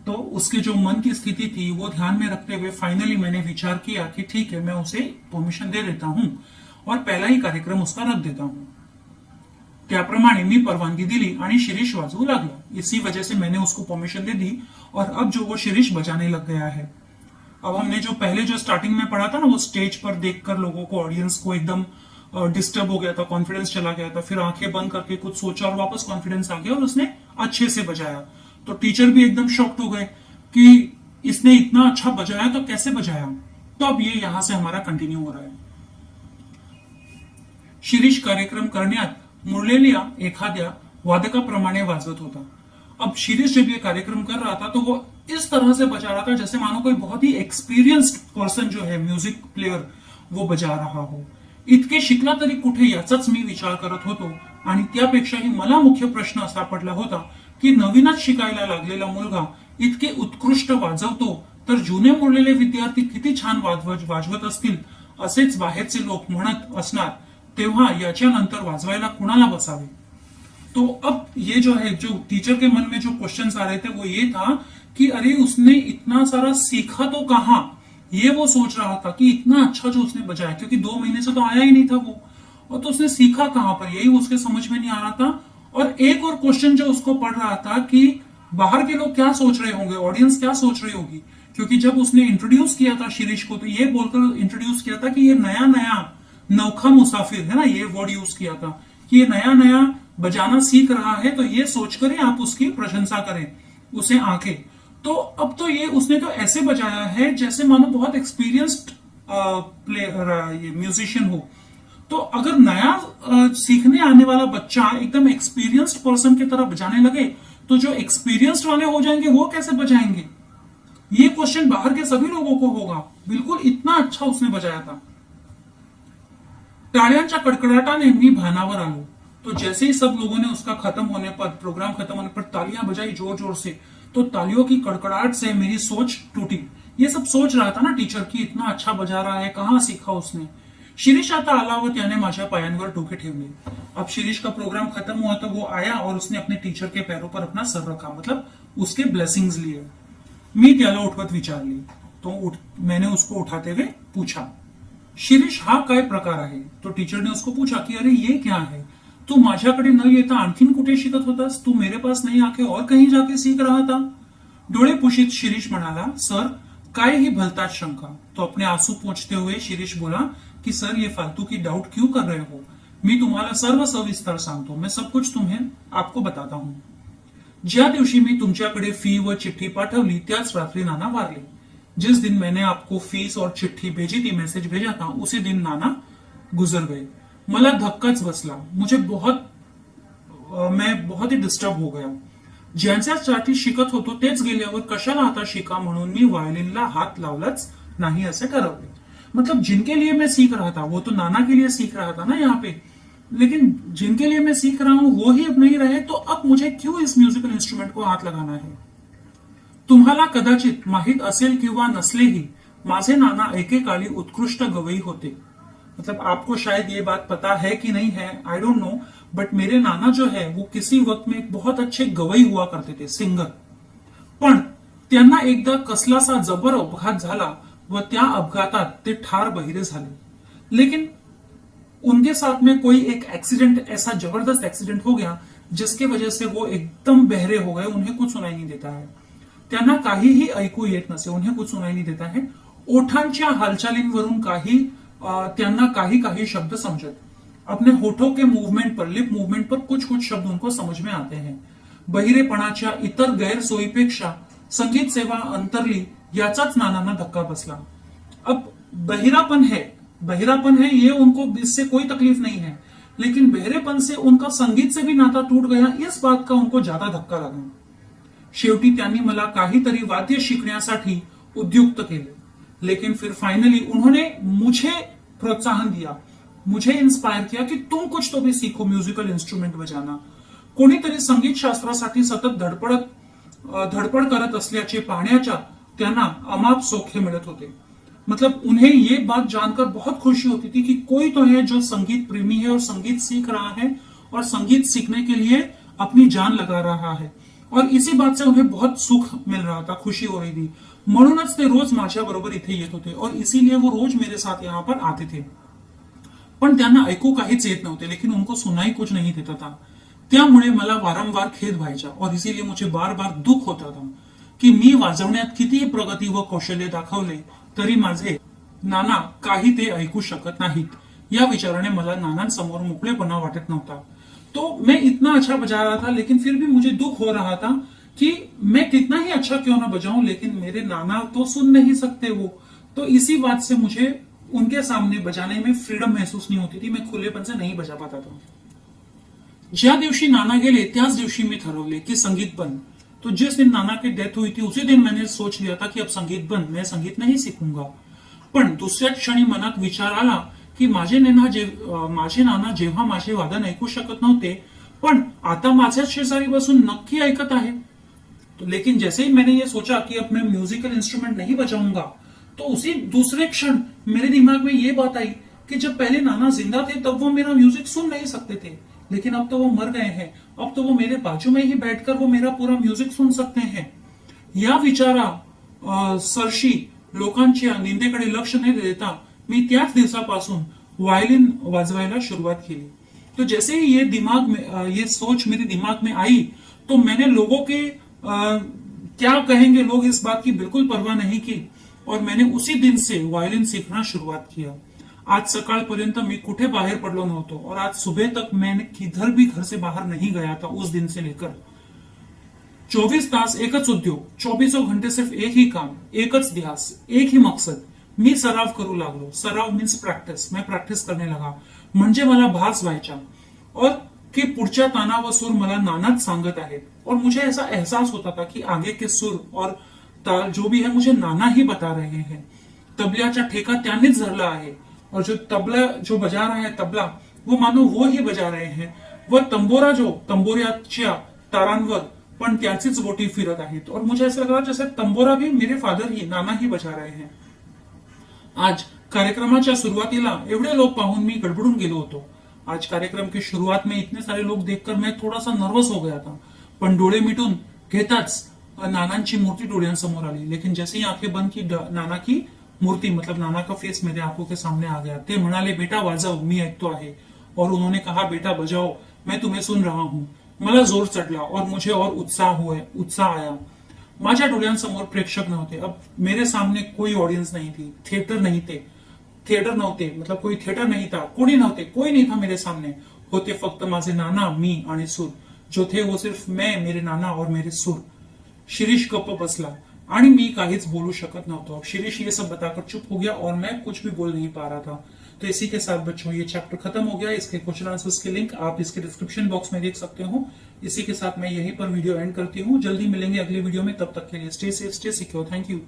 तो उसके जो मन की स्थिति थी वो ध्यान में रखते हुए फाइनली मैंने विचार किया कि ठीक है, मैं उसे परमिशन दे देता हूं और पहला ही कार्यक्रम उसका रख देता हूं. त्याप्रमाणे मी परवानगी दिली आणि शिरीष वाजवू लागला. इसी वजह से मैंने उसको परमिशन दे दी और अब जो वो शिरीष बजाने लग गया है. अब हमने जो पहले जो स्टार्टिंग में पढ़ा था ना, वो स्टेज पर देखकर लोगों को, ऑडियंस को एकदम डिस्टर्ब हो गया था, कॉन्फिडेंस चला गया था, फिर आंखें बंद करके कुछ सोचा और वापस कॉन्फिडेंस आ गया और उसने अच्छे से बजाया. तो टीचर भी एकदम शॉक्ड हो गए कि इसने इतना अच्छा बजाया तो कैसे बजाया. तो अब ये यहां से हमारा कंटिन्यू हो रहा है. शिरीष कार्यक्रम करण्यात मुरलेल्या एखाद्या वादकाप्रमाणे वाजवत होता. अब शिरीष जब ये कार्यक्रम कर रहा था तो वो इस तरह से बजा रहा था जैसे मानो कोई बहुत ही एक्सपिरियंस्ड पर्सन जो है म्युझिक प्लेयर वो बजा रहा हो. इतके शिकला तरी कुठे याचाच मी विचार करत होतो. आणि त्यापेक्षाही मला मुख्य प्रश्न असा पडला होता की नवीनच शिकायला लागलेला मुलगा इतके उत्कृष्ट वाजवतो तर जुने मुरलेले विद्यार्थी किती छान वाजवत असतील असेच बाहेरचे लोक म्हणत असणार, तेव्हा याच्या नंतर वाजवायला कुणाला बसावे. तो अब ये जो है, जो टीचर के मन में जो क्वेश्चंस आ रहे थे वो ये था कि अरे उसने इतना सारा सीखा तो कहां, ये वो सोच रहा था कि इतना अच्छा जो उसने बजाया, क्योंकि 2 महीने से तो आया ही नहीं था वो, और तो उसने सीखा कहां पर, यही उसके समझ में नहीं आ रहा था. और एक और क्वेश्चन जो उसको पड़ रहा था कि बाहर के लोग क्या सोच रहे होंगे, ऑडियंस क्या सोच रही होगी. क्योंकि जब उसने इंट्रोड्यूस किया था शिरीष को तो ये बोलकर इंट्रोड्यूस किया था कि ये नया नया नौखा मुसाफिर है ना, ये वर्ड यूज किया था कि ये नया नया बजाना सीख रहा है, तो ये सोचकर ही आप उसकी प्रशंसा करें, उसे आंखें. तो अब तो ये उसने तो ऐसे बजाया है जैसे मानो बहुत एक्सपीरियंस्ड प्लेयर, ये म्यूजिशियन हो. तो अगर नया सीखने आने वाला बच्चा एकदम एक्सपीरियंस्ड पर्सन की तरह बजाने लगे तो जो एक्सपीरियंस्ड वाले हो जाएंगे वो कैसे बजाएंगे. ये क्वेश्चन बाहर के सभी लोगों को होगा. बिल्कुल इतना अच्छा उसने बजाया था. तालियांच्या कडकडाटाने मी भानावर आलो. तो जैसे ही सब लोगों ने उसका खत्म होने पर, प्रोग्राम खत्म होने पर तालियां बजाई जोर जोर से, तो तालियों की कड़कड़ाहट से मेरी सोच टूटी. ये सब सोच रहा था ना टीचर की इतना अच्छा बजा रहा है, कहां सीखा उसने. शिरीष आता आला व त्याने माझ्या पायांवर डोके ठेवले. अब शिरीष का प्रोग्राम खत्म हुआ तो वो आया और उसने अपने टीचर के पैरों पर अपना सर रखा, मतलब उसके ब्लेसिंग्स लिए. मी त्याला उठवत विचारली. तो मैंने उसको उठाते हुए पूछा, शिरीष हा काय प्रकार आहे. तो टीचर ने उसको पूछा कि अरे ये क्या है, तू माझ्याकडे न येता आणखीन कुठे शिकत होतास, तू मेरे पास नहीं आके और कहीं जाके सीख रहा था. डोळे पुशीत शिरीष म्हणाला, सर काय ही भलताच शंका. तो अपने आंसू पोंछते हुए शिरीष बोला कि सर ये फालतू की डाउट क्यों कर रहे हो, मी तुम्हाला सर्व सविस्तर सांगतो, मैं सब कुछ तुम्हें आपको बताता हूं. ज्या दिवशी मी तुमच्याकडे फी व चिट्ठी पाठवली त्याच रात्री नाना वारले. जिस दिन मैंने आपको फीस और चिट्ठी भेजी थी, मैसेज भेजा था, उसी दिन नाना गुजर गए. मला धक्काच बसला. मैं बहुत ही डिस्टर्ब हो गया. ज्यांच्यासाठी शिकत होतो तेच गेल्यावर कशाला आता शिका म्हणून मी व्हायोलिनला हात लावलाच नाही असे ठरवले. मतलब जिनके लिए मैं सीख रहा था वो तो नाना के लिए सीख रहा था ना यहाँ पे, लेकिन जिनके लिए मैं सीख रहा हूं वो ही अब नहीं रहे, तो अब मुझे क्यों इस म्यूजिकल इंस्ट्रूमेंट को हात लगाना है. तुम्हाला कदाचित माहित असेल किंवा नसलेही माझे नाना एकेकाळी उत्कृष्ट गवई होते. मतलब आपको शायद ये बात पता है कि नहीं है, आई डोंट नो, बट मेरे नाना जो है वो किसी वक्त में एक बहुत अच्छे गवई हुआ करते थे, सिंगर. पण त्यांना एकदा कसलासा जबर अपघात झाला व त्या अपघातात ते ठार बहिरे झाले. लेकिन उनके साथ में कोई एक एक्सीडेंट, ऐसा जबरदस्त एक्सीडेंट हो गया जिसकी वजह से वो एकदम बहरे हो गए. उन्हें कुछ सुनाई नहीं देता है, त्यांना काहीही ऐकू येत नसे, उन्हें कुछ सुनाई नहीं देता है. ओठांच्या हालचालींवरून त्यांना काही शब्द समझत. अपने होठों के मूवमेंट पर, लिप मूवमेंट पर कुछ कुछ शब्द उनको समझ में आते हैं. बहिरेपणाच्या इतर गैरसोयीपेक्षा संगीत सेवा अंतरली याचाच नानांना धक्का बसला. अब बहिरापन है ये उनको, इससे कोई तकलीफ नहीं है, लेकिन बहरेपन से उनका संगीत से भी नाता टूट गया, इस बात का उनको ज्यादा धक्का लगा. शेवटी त्यांनी मला काहीतरी वाद्य शिकण्यासाठी उद्युक्त केले. लेकिन फिर फाइनली उन्होंने मुझे प्रोत्साहन दिया, मुझे इंस्पायर किया की तुम कुछ तो भी सीखो म्युझिकल इंस्ट्रुमेंट बजाना. कोणीतरी संगीत शास्त्रासाठी सतत धडपड करत असल्याचे पाहण्याच्या त्यांना अमाप सौख्य मिळत होते. मतलब उन्हें ये बात जानकर बहुत खुशी होती थी कि कोई तो है जो संगीत प्रेमी है और संगीत सीख रहा है और संगीत सीखने के लिए अपनी जान लगा रहा है. और इसी बात से उन्हें बहुत सुख मिल रहा था, खुशी हो रही थी. म्हणूनच ते रोज माझ्या बरोबर इथे येत होते और इसीलिए वो रोज मेरे साथ यहाँ पर आते थे. पण त्यांना ऐकू काहीच येत नव्हते, लेकिन उनको सुनाई कुछ नहीं देता था. त्यामुळे मला वारंवार खेद व्हायचा और इसीलिए मुझे बार बार दुख होता था की मी वाजवण्यात कितीही प्रगती व कौशल्य दाखवले तरी माझे नाना काही ते ऐकू शकत नाहीत. या विचाराने मला नानांसमोर मोकळेपणा वाटत नव्हता. तो मैं इतना अच्छा बजा रहा था लेकिन फिर भी मुझे दुख हो रहा था कि मैं कितना ही अच्छा क्यों ना बजाऊं, लेकिन मेरे नाना तो सुन नहीं सकते वो. तो इसी बात से मुझे उनके सामने बजाने में फ्रीडम महसूस नहीं होती थी, मैं खुलेपन से नहीं बजा पाता था. ज्या दिवशी नाना गेले त्याच दिवशी मी ठरवले की संगीत बंद. तो जिस दिन नाना की डेथ हुई थी उसी दिन मैंने सोच लिया था कि अब संगीत बंद, मैं संगीत नहीं सीखूंगा. पण दुसऱ्याच क्षणी मनात विचार आला की माझे नाना जेव्हा माझे वादन ऐकू शकत नव्हते पण आता माझ्याच शेजारी बसून नक्की ऐकत आहे. तो लेकिन जैसे ही मैंने ये सोचा कि अब मैं म्यूजिकल इंस्ट्रूमेंट नहीं बजाऊंगा, तो उसी दूसरे क्षण मेरे दिमाग में ये बात आई कि जब पहले नाना जिंदा थे तब वो मेरा म्यूजिक सुन नहीं सकते थे, लेकिन अब तो वो मर गए हैं, अब तो वो मेरे बाजू में ही बैठकर वो मेरा पूरा म्युझिक सुन सकते हैं. या विचारा सरशी लोकांच्या निंदेकडे लक्ष न देता मी त्याच दिवसापासून वायलिन वाजवायला शुरुआत केली. तो जैसे ही ये सोच मेरे दिमाग में आई तो मैंने लोगों के क्या कहेंगे लोग इस बात की बिल्कुल परवाह नहीं की और मैंने उसी दिन से वायलिन सीखना शुरुआत किया. आज सकाळपर्यंत मी कुठे बाहेर पडलो नव्हतो और आज सुबह तक मैंने किधर भी घर से बाहर नहीं गया था उस दिन से लेकर. 24 तास एकच उद्योग, 24 घंटे सिर्फ एक ही काम, एकच ध्यास, एक ही मकसद. मी सराव करू लागलो. सराव मीन्स प्रैक्टिस. मैं प्रैक्टिस करने लगा. म्हणजे मला भास व्हायचा और कि पुढच्या ताना व सूर मला नानाच सांगत आहेत और मुझे ऐसा एहसास होता था कि आगे के सुर और ताल जो भी है मुझे नाना ही बता रहे हैं. तबल्याचा ठेका त्यांनीच धरला आहे और जो बजा रहा है तबला वो मानो वो ही बजा रहे हैं. व तंबोऱ्याच्या तारांवर पण त्याचीच बोटी फिरत आहेत और मुझे ऐसा लग रहा जैसे तंबोरा भी मेरे फादर ही, नाना ही बजा रहे हैं. आज कार्यक्रमाच्या सुरुवातीला एवढे लोग पाहून मी गडबडून गेलो होतो. आज कार्यक्रम की शुरुआत में इतने सारे लोग देखकर मैं थोड़ा सा नर्वस हो गया था. पण डोळे मिटून घेताच नानांची मूर्ति डोळ्यांसमोर आली. लेकिन जैसे ही आंखें बंद की नाना की मूर्ति, मतलब नाना का फेस मेरे आंखों के सामने आ गया. ते म्हणाले बेटा वाजव, मी ऐकतो आहे. और उन्होंने कहा बेटा बजाओ, मैं तुम्हें सुन रहा हूं. मला जोर चढला और मुझे और उत्साह आया. माझ्या डोळ्यांसमोर प्रेक्षक नव्हते. अब मेरे सामने कोई ऑडियंस नहीं थी, थिएटर नव्हते, मतलब कोई थिएटर नहीं था, कोई नहीं था मेरे सामने. होते फक्त माझे नाना, मी आणि सूर. जो थे वो सिर्फ मैं, मेरे नाना और मेरे सुर. शिरीष गप्प बसला आणि मी काहीच बोलू शकत नव्हतो. शिरीष ये सब बताकर चुप हो गया और मैं कुछ भी बोल नहीं पा रहा था. तो इसी के साथ बच्चों ये चैप्टर खत्म हो गया। इसके क्वेश्चन आंसर्स के लिंक आप इसके डिस्क्रिप्शन बॉक्स में देख सकते हो। इसी के साथ मैं यहीं पर वीडियो एंड करती हूँ। जल्दी मिलेंगे अगले वीडियो में, तब तक के लिए stay safe, stay secure. Thank you.